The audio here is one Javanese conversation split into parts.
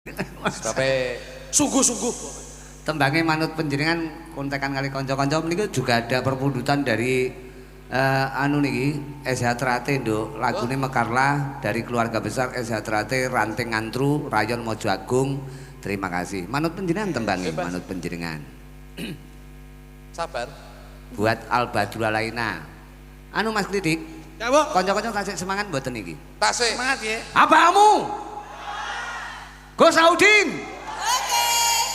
Sampai sungguh-sungguh tembangnya manut penjenengan kontekan kali konco-konco ini juga ada perpundutan dari anu niki Eshatrate nduk lagune Mekarlah dari keluarga besar Eshatrate Ranting Antru Rayon Mojo Agung. Terima kasih. Manut penjenengan tembangnya manut penjenengan. sabar. Buat Albadrua Laina. Anu Mas Kritik. ya bu Konco-konco kasih semangat mboten niki. Tasik. semangat ya Abamu. Gus Audin.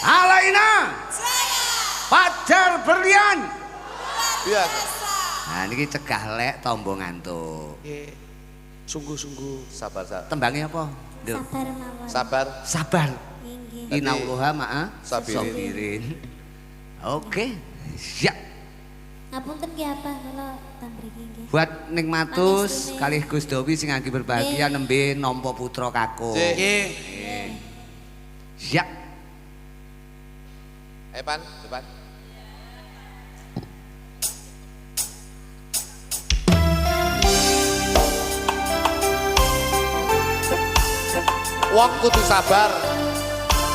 Alaina. Fajar Berlian. Iya. Nah niki cegah lek tombo ngantuk. ya sungguh-sungguh Sabar, sabar. Tembangnya apa? Duh. Sabar mawon. Sabar. Sabar. Inggih. Innallaha ma'a Sabirin. sabirin. Oke, siap. Ngapunten ki apa kalau tambriki nggih. Buat Ning Matus Pangestu, kalih Gus Dowi sing agi berbahagia nembe nampa putra kakung. Nggih. ya Siap. Pan, depan. Wong kudu sabar.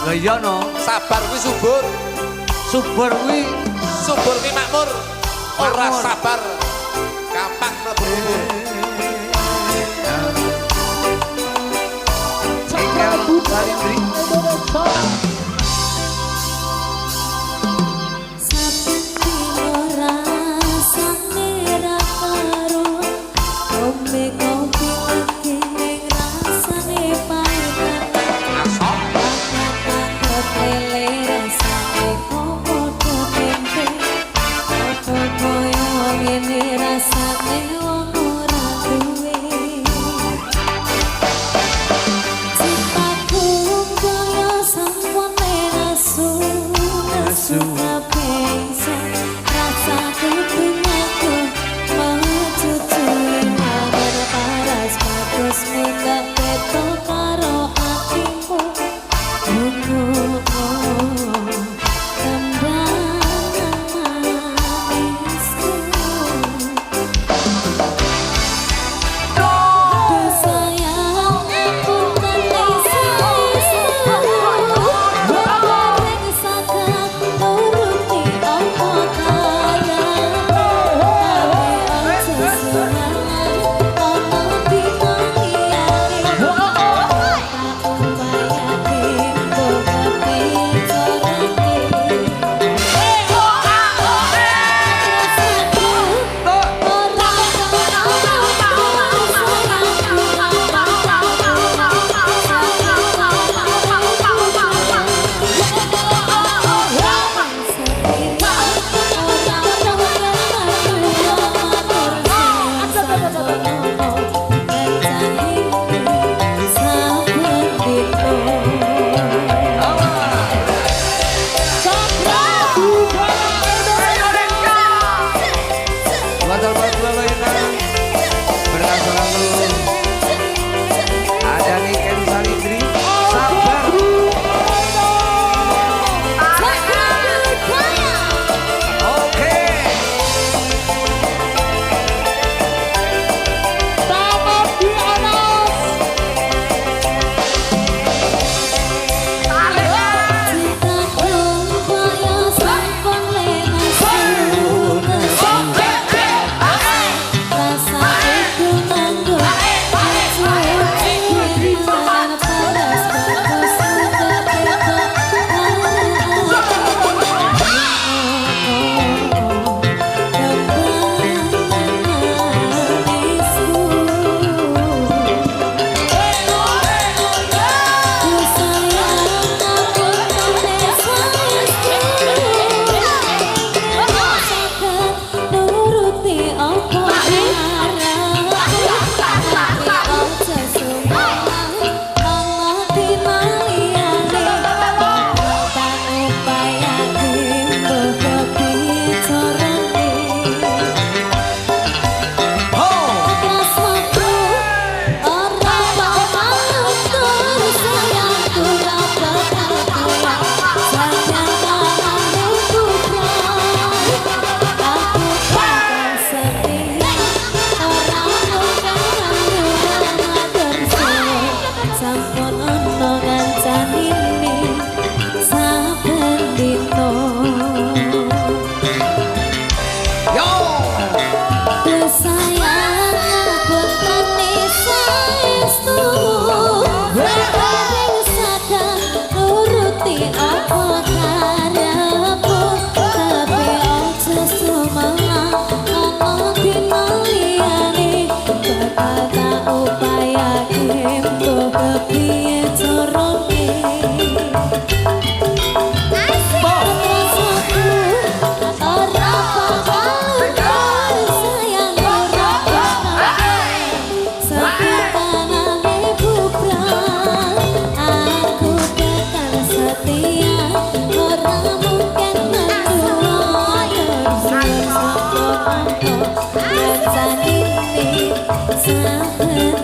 Lah iya no, Sabar kuwi subur. subur kuwi Subur kuwi makmur. Ora Makmur. sabar gampang mlebu kubur. tinggal bari beri. Saben dino rasane ra karo. Ombe kopi lagi ning rasane pahit. Asok. Banget lele rasane komodo tempe. Apa koyo ngene rasane wong ora duwe. Cintaku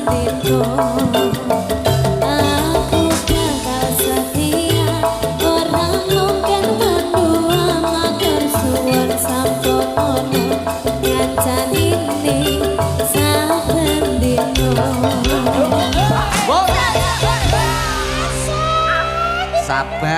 dino aku bakal setia ora mungkin berdua matur suwun sampono ngancan ini saben dino Sabar.